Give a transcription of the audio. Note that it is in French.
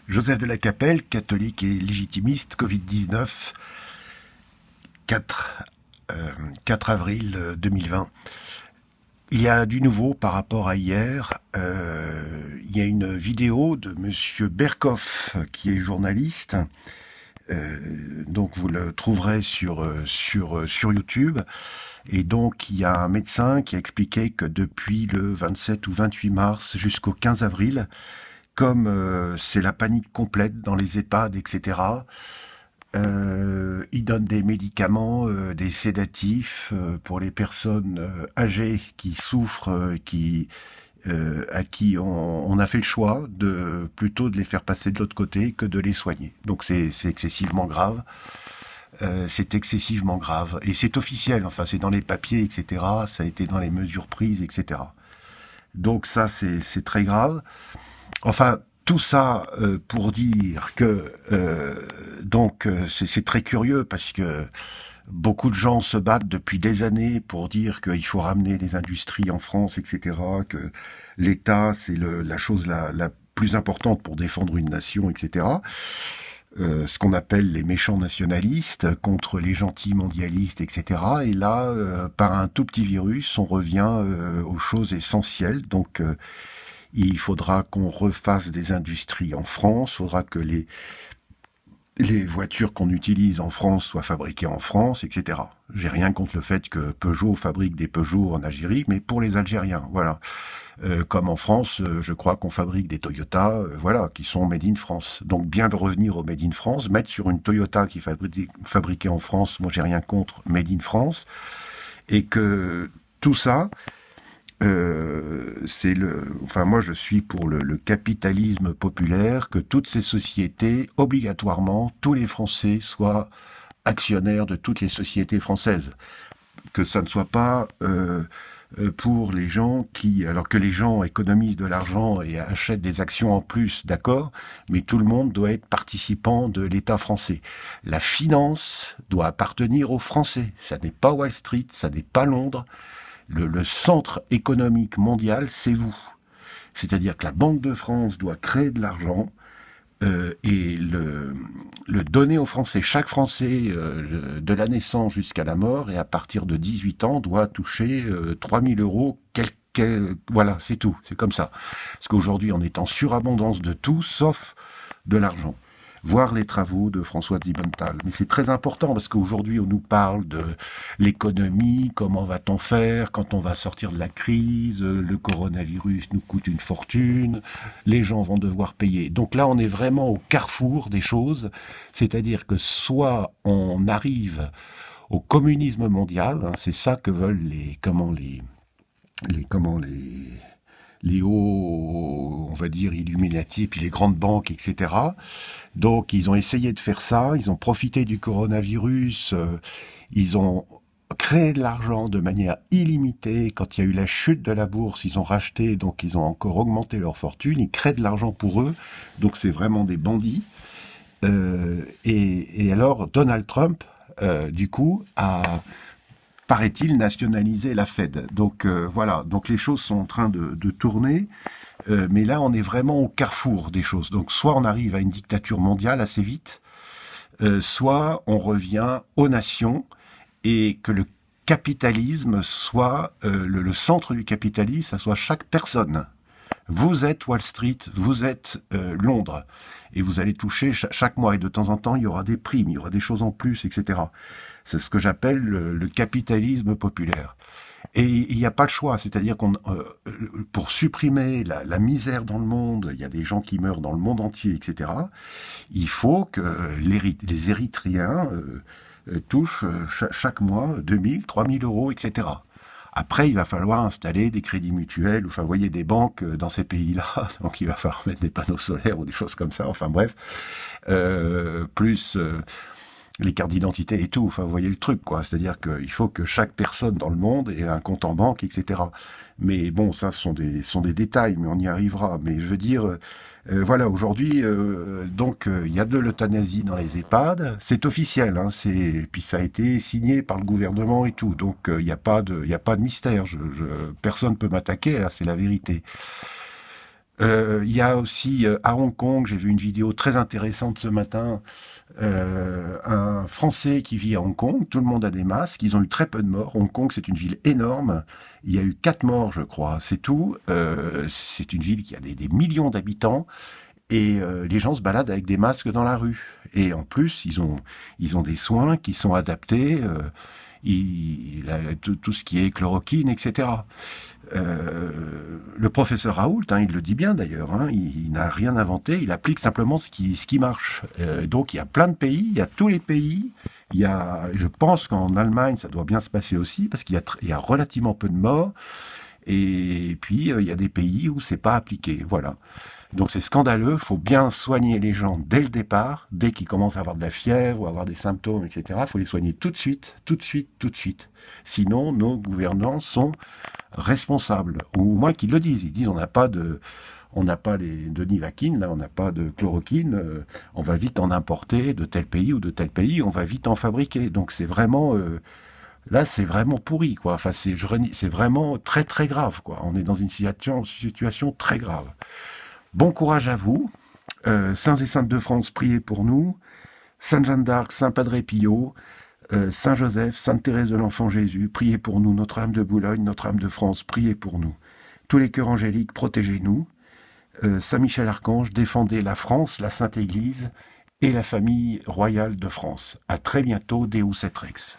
Joseph de la Capelle, catholique et légitimiste, Covid-19, 4, 4 avril 2020. Il y a du nouveau par rapport à hier. Il y a une vidéo de Monsieur Berkoff, qui est journaliste. Donc vous le trouverez sur YouTube. Et donc il y a un médecin qui a expliqué que depuis le 27 ou 28 mars jusqu'au 15 avril, comme c'est la panique complète dans les EHPAD, etc., il donne des médicaments, des sédatifs pour les personnes âgées qui souffrent, à qui on a fait le choix de plutôt de les faire passer de l'autre côté que de les soigner. Donc c'est excessivement grave. C'est excessivement grave. Et c'est officiel, enfin c'est dans les papiers, etc. Ça a été dans les mesures prises, etc. Donc ça c'est très grave. Enfin, tout ça pour dire que c'est très curieux parce que beaucoup de gens se battent depuis des années pour dire qu'il faut ramener les industries en France, etc. Que l'État c'est la chose la plus importante pour défendre une nation, etc. Ce qu'on appelle les méchants nationalistes contre les gentils mondialistes, etc. Et là, par un tout petit virus, on revient aux choses essentielles. Donc il faudra qu'on refasse des industries en France, il faudra que les voitures qu'on utilise en France soient fabriquées en France, etc. J'ai rien contre le fait que Peugeot fabrique des Peugeot en Algérie, mais pour les Algériens, voilà. Comme en France, je crois qu'on fabrique des Toyota, voilà, qui sont made in France. Donc bien de revenir au made in France, mettre sur une Toyota qui est fabriquée en France, moi j'ai rien contre made in France, et que tout ça, enfin moi je suis pour le capitalisme populaire, que toutes ces sociétés, obligatoirement, tous les Français soient actionnaires de toutes les sociétés françaises. Que ça ne soit pas pour les gens alors que les gens économisent de l'argent et achètent des actions en plus, d'accord, mais tout le monde doit être participant de l'État français. La finance doit appartenir aux Français. Ça n'est pas Wall Street, ça n'est pas Londres. Le centre économique mondial, c'est vous. C'est-à-dire que la Banque de France doit créer de l'argent et le donner aux Français. Chaque Français, de la naissance jusqu'à la mort, et à partir de 18 ans, doit toucher 3 000 euros. Voilà, c'est tout, c'est comme ça. Parce qu'aujourd'hui, on est en surabondance de tout, sauf de l'argent. Voir les travaux de François Zibenthal. Mais c'est très important parce qu'aujourd'hui, on nous parle de l'économie, comment va-t-on faire quand on va sortir de la crise, le coronavirus nous coûte une fortune, les gens vont devoir payer. Donc là, on est vraiment au carrefour des choses, c'est-à-dire que soit on arrive au communisme mondial, hein, c'est ça que veulent les hauts, on va dire, Illuminati, puis les grandes banques, etc. Donc, ils ont essayé de faire ça, ils ont profité du coronavirus, ils ont créé de l'argent de manière illimitée. Quand il y a eu la chute de la bourse, ils ont racheté, donc ils ont encore augmenté leur fortune, ils créent de l'argent pour eux, donc c'est vraiment des bandits. Et alors, Donald Trump, du coup, paraît-il, nationalisé la Fed. Donc voilà, donc les choses sont en train de tourner. Mais là, on est vraiment au carrefour des choses. Donc, soit on arrive à une dictature mondiale assez vite, soit on revient aux nations et que le capitalisme soit, le centre du capitalisme, ça soit chaque personne. Vous êtes Wall Street, vous êtes Londres, et vous allez toucher chaque mois, et de temps en temps, il y aura des primes, il y aura des choses en plus, etc. C'est ce que j'appelle le capitalisme populaire. Et il n'y a pas de choix, c'est-à-dire pour supprimer la misère dans le monde, il y a des gens qui meurent dans le monde entier, etc. Il faut que les Érythréens touchent chaque mois 2 000, 3 000 euros, etc. Après, il va falloir installer des crédits mutuels, enfin, vous voyez, des banques dans ces pays-là, donc il va falloir mettre des panneaux solaires ou des choses comme ça, enfin bref, plus les cartes d'identité et tout, enfin vous voyez le truc, quoi. C'est-à-dire qu'il faut que chaque personne dans le monde ait un compte en banque, etc. Mais bon, ça ce sont des détails, mais on y arrivera. Mais je veux dire, voilà, aujourd'hui, il y a de l'euthanasie dans les EHPAD, c'est officiel, hein, puis ça a été signé par le gouvernement et tout, donc il n'y a pas de mystère, personne ne peut m'attaquer, là, c'est la vérité. Il y a aussi à Hong Kong, j'ai vu une vidéo très intéressante ce matin, un Français qui vit à Hong Kong, tout le monde a des masques, ils ont eu très peu de morts. Hong Kong, c'est une ville énorme, il y a eu 4 morts, je crois, c'est tout. C'est une ville qui a des millions d'habitants, et les gens se baladent avec des masques dans la rue. Et en plus, ils ont des soins qui sont adaptés, tout ce qui est chloroquine, etc. Le professeur Raoult, hein, il le dit bien d'ailleurs, hein, il n'a rien inventé, il applique simplement ce qui marche. Donc il y a plein de pays, il y a tous les pays. Je pense qu'en Allemagne, ça doit bien se passer aussi, parce qu'il y a relativement peu de morts. Et puis, il y a des pays où c'est pas appliqué. Voilà. Donc c'est scandaleux, il faut bien soigner les gens dès le départ, dès qu'ils commencent à avoir de la fièvre ou à avoir des symptômes, etc. Il faut les soigner tout de suite, tout de suite, tout de suite. Sinon, nos gouvernants sont responsables, ou au moins qu'ils le disent. Ils disent on n'a pas de Nivaquine, là, on n'a pas de chloroquine, on va vite en importer de tel pays ou de tel pays, on va vite en fabriquer. Donc c'est vraiment, là, c'est vraiment pourri, quoi. Enfin, c'est vraiment très très grave, quoi. On est dans une situation très grave. Bon courage à vous. Saints et Saintes de France, priez pour nous. Sainte Jeanne d'Arc, Saint Padre Pio, Saint Joseph, Sainte Thérèse de l'Enfant Jésus, priez pour nous. Notre-Dame de Boulogne, Notre-Dame de France, priez pour nous. Tous les cœurs angéliques, protégez-nous. Saint Michel Archange, défendez la France, la Sainte Église et la famille royale de France. À très bientôt, Deus et Rex.